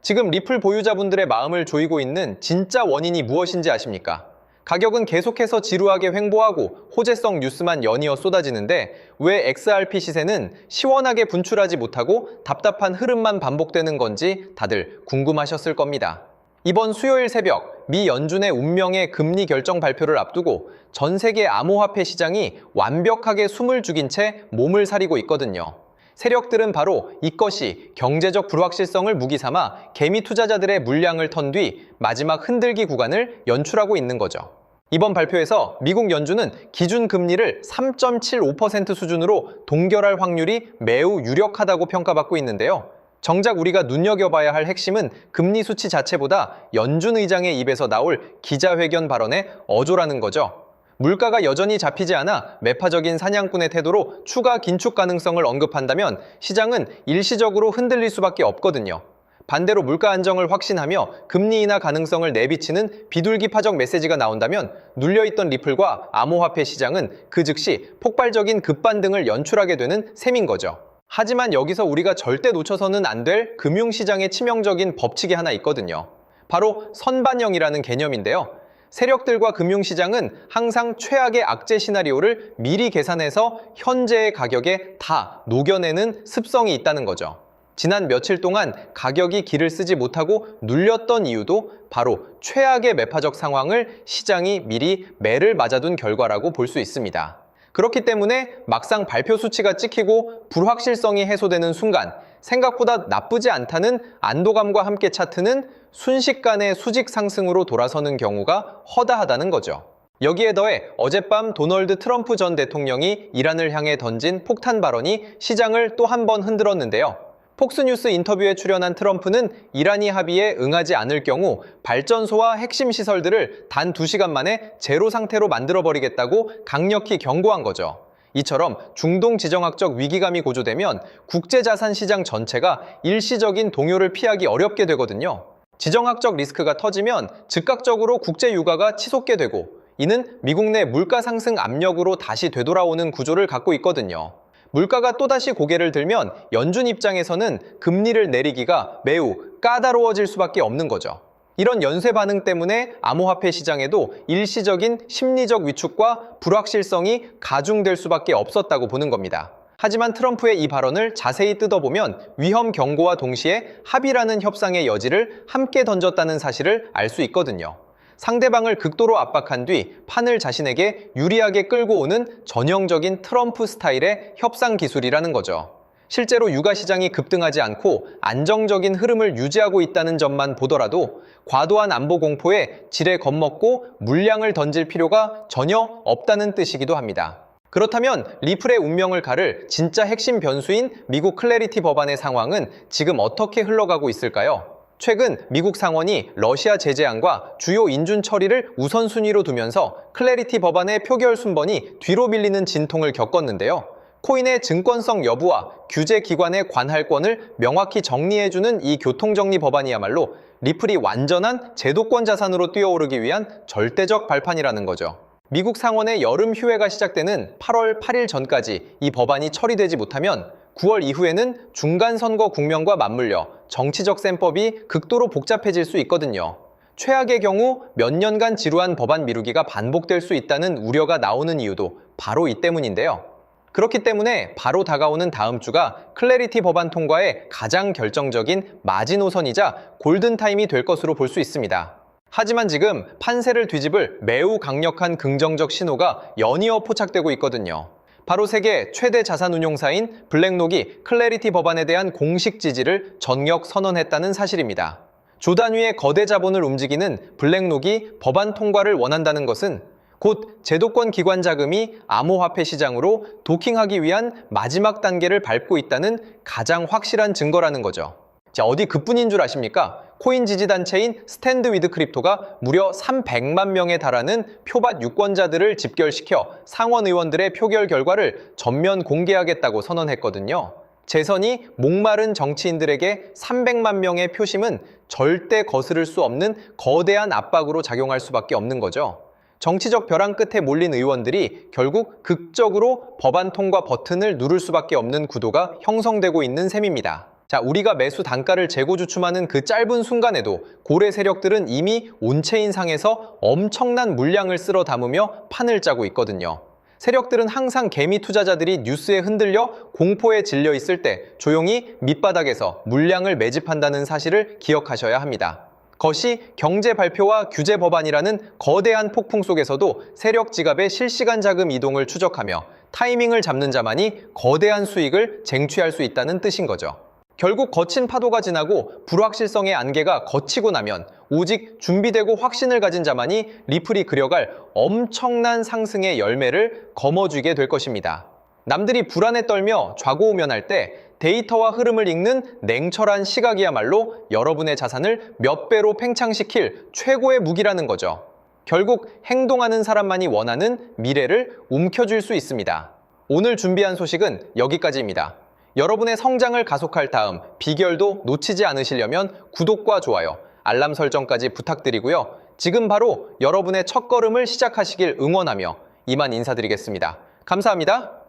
지금 리플 보유자분들의 마음을 조이고 있는 진짜 원인이 무엇인지 아십니까? 가격은 계속해서 지루하게 횡보하고 호재성 뉴스만 연이어 쏟아지는데 왜 XRP 시세는 시원하게 분출하지 못하고 답답한 흐름만 반복되는 건지 다들 궁금하셨을 겁니다. 이번 수요일 새벽 미 연준의 운명의 금리 결정 발표를 앞두고 전 세계 암호화폐 시장이 완벽하게 숨을 죽인 채 몸을 사리고 있거든요. 세력들은 바로 이것이 경제적 불확실성을 무기 삼아 개미 투자자들의 물량을 턴 뒤 마지막 흔들기 구간을 연출하고 있는 거죠. 이번 발표에서 미국 연준은 기준 금리를 3.75% 수준으로 동결할 확률이 매우 유력하다고 평가받고 있는데요. 정작 우리가 눈여겨봐야 할 핵심은 금리 수치 자체보다 연준 의장의 입에서 나올 기자회견 발언의 어조라는 거죠. 물가가 여전히 잡히지 않아 매파적인 사냥꾼의 태도로 추가 긴축 가능성을 언급한다면 시장은 일시적으로 흔들릴 수밖에 없거든요. 반대로 물가 안정을 확신하며 금리 인하 가능성을 내비치는 비둘기파적 메시지가 나온다면 눌려있던 리플과 암호화폐 시장은 그 즉시 폭발적인 급반등을 연출하게 되는 셈인 거죠. 하지만 여기서 우리가 절대 놓쳐서는 안 될 금융시장의 치명적인 법칙이 하나 있거든요. 바로 선반영이라는 개념인데요. 세력들과 금융시장은 항상 최악의 악재 시나리오를 미리 계산해서 현재의 가격에 다 녹여내는 습성이 있다는 거죠. 지난 며칠 동안 가격이 길을 쓰지 못하고 눌렸던 이유도 바로 최악의 매파적 상황을 시장이 미리 매를 맞아둔 결과라고 볼 수 있습니다. 그렇기 때문에 막상 발표 수치가 찍히고 불확실성이 해소되는 순간 생각보다 나쁘지 않다는 안도감과 함께 차트는 순식간에 수직 상승으로 돌아서는 경우가 허다하다는 거죠. 여기에 더해 어젯밤 도널드 트럼프 전 대통령이 이란을 향해 던진 폭탄 발언이 시장을 또 한 번 흔들었는데요. 폭스뉴스 인터뷰에 출연한 트럼프는 이란이 합의에 응하지 않을 경우 발전소와 핵심 시설들을 단 2시간 만에 제로 상태로 만들어버리겠다고 강력히 경고한 거죠. 이처럼 중동 지정학적 위기감이 고조되면 국제자산 시장 전체가 일시적인 동요를 피하기 어렵게 되거든요. 지정학적 리스크가 터지면 즉각적으로 국제 유가가 치솟게 되고 이는 미국 내 물가 상승 압력으로 다시 되돌아오는 구조를 갖고 있거든요. 물가가 또다시 고개를 들면 연준 입장에서는 금리를 내리기가 매우 까다로워질 수밖에 없는 거죠. 이런 연쇄 반응 때문에 암호화폐 시장에도 일시적인 심리적 위축과 불확실성이 가중될 수밖에 없었다고 보는 겁니다. 하지만 트럼프의 이 발언을 자세히 뜯어보면 위험 경고와 동시에 합의라는 협상의 여지를 함께 던졌다는 사실을 알 수 있거든요. 상대방을 극도로 압박한 뒤 판을 자신에게 유리하게 끌고 오는 전형적인 트럼프 스타일의 협상 기술이라는 거죠. 실제로 유가 시장이 급등하지 않고 안정적인 흐름을 유지하고 있다는 점만 보더라도 과도한 안보 공포에 지레 겁먹고 물량을 던질 필요가 전혀 없다는 뜻이기도 합니다. 그렇다면 리플의 운명을 가를 진짜 핵심 변수인 미국 클래리티 법안의 상황은 지금 어떻게 흘러가고 있을까요? 최근 미국 상원이 러시아 제재안과 주요 인준 처리를 우선순위로 두면서 클래리티 법안의 표결 순번이 뒤로 밀리는 진통을 겪었는데요. 코인의 증권성 여부와 규제 기관의 관할권을 명확히 정리해주는 이 교통정리 법안이야말로 리플이 완전한 제도권 자산으로 뛰어오르기 위한 절대적 발판이라는 거죠. 미국 상원의 여름 휴회가 시작되는 8월 8일 전까지 이 법안이 처리되지 못하면 9월 이후에는 중간선거 국면과 맞물려 정치적 셈법이 극도로 복잡해질 수 있거든요. 최악의 경우 몇 년간 지루한 법안 미루기가 반복될 수 있다는 우려가 나오는 이유도 바로 이 때문인데요. 그렇기 때문에 바로 다가오는 다음 주가 클래리티 법안 통과의 가장 결정적인 마지노선이자 골든타임이 될 것으로 볼 수 있습니다. 하지만 지금 판세를 뒤집을 매우 강력한 긍정적 신호가 연이어 포착되고 있거든요. 바로 세계 최대 자산운용사인 블랙록이 클래리티 법안에 대한 공식 지지를 전격 선언했다는 사실입니다. 조 단위의 거대 자본을 움직이는 블랙록이 법안 통과를 원한다는 것은 곧 제도권 기관 자금이 암호화폐 시장으로 도킹하기 위한 마지막 단계를 밟고 있다는 가장 확실한 증거라는 거죠. 자, 어디 그뿐인 줄 아십니까? 코인 지지단체인 스탠드 위드 크립토가 무려 300만 명에 달하는 표밭 유권자들을 집결시켜 상원 의원들의 표결 결과를 전면 공개하겠다고 선언했거든요. 재선이 목마른 정치인들에게 300만 명의 표심은 절대 거스를 수 없는 거대한 압박으로 작용할 수밖에 없는 거죠. 정치적 벼랑 끝에 몰린 의원들이 결국 극적으로 법안 통과 버튼을 누를 수밖에 없는 구도가 형성되고 있는 셈입니다. 자, 우리가 매수 단가를 재고주춤하는 그 짧은 순간에도 고래 세력들은 이미 온체인 상에서 엄청난 물량을 쓸어 담으며 판을 짜고 있거든요. 세력들은 항상 개미 투자자들이 뉴스에 흔들려 공포에 질려 있을 때 조용히 밑바닥에서 물량을 매집한다는 사실을 기억하셔야 합니다. 거시 경제 발표와 규제 법안이라는 거대한 폭풍 속에서도 세력 지갑의 실시간 자금 이동을 추적하며 타이밍을 잡는 자만이 거대한 수익을 쟁취할 수 있다는 뜻인 거죠. 결국 거친 파도가 지나고 불확실성의 안개가 걷히고 나면 오직 준비되고 확신을 가진 자만이 리플이 그려갈 엄청난 상승의 열매를 거머쥐게 될 것입니다. 남들이 불안에 떨며 좌고우면할 때 데이터와 흐름을 읽는 냉철한 시각이야말로 여러분의 자산을 몇 배로 팽창시킬 최고의 무기라는 거죠. 결국 행동하는 사람만이 원하는 미래를 움켜쥘 수 있습니다. 오늘 준비한 소식은 여기까지입니다. 여러분의 성장을 가속할 다음 비결도 놓치지 않으시려면 구독과 좋아요, 알람 설정까지 부탁드리고요. 지금 바로 여러분의 첫걸음을 시작하시길 응원하며 이만 인사드리겠습니다. 감사합니다.